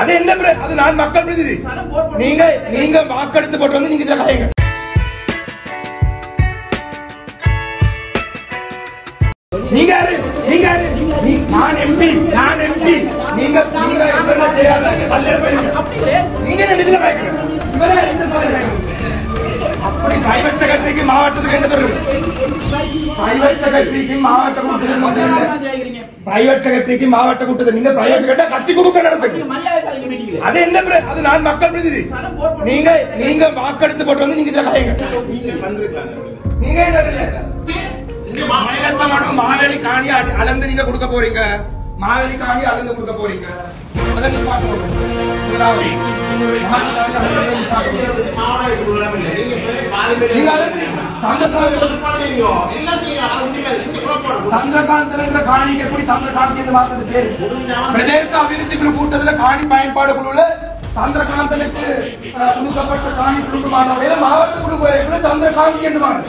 அது என்ன அது நான் மக்கள் பிரதிநிதி. நீங்க வாக்கெடுத்து போட்டு வந்து நீங்க காயுங்க. நீங்க நான் எம்பி நீங்க அப்படி பிரைவேட் செக்ரட்டரிக்கு மாவட்டத்துக்கு என்ன தொடர்பு? பிரைவேட் செக்ரட்டரிக்கு மாவட்ட கூட்டத்தில் பிரைவேட் செக்ரட்டரிக்கு மாவட்ட கூட்டத்தில் நீங்க பிரைவேட் செக்ரட்டரி கட்சி கூட்டம் நடத்துங்க. அது என்ன அது நான் மக்கள் பிரதிநிதி. நீங்க வாக்கெடுத்து போட்டு வந்து நீங்க காயுங்க. நீங்க மாவேலி காணி அளந்து நீங்க கொடுக்க போறீங்க. மாவேலி காணி அளந்து கொடுக்க போறீங்க. சந்திரகாந்தன் என்ற காணிக்கு எப்படி சந்திரகாந்த் என்று மாற்றது பேரு? பிரதேச அபிவிருத்தி குழு கூட்டத்தில் காணி பயன்பாடு குழுல சந்திரகாந்தனுக்கு கொடுக்கப்பட்ட காணி குழுமான மாவட்ட குழு சந்திரகாந்தி என்று மாறு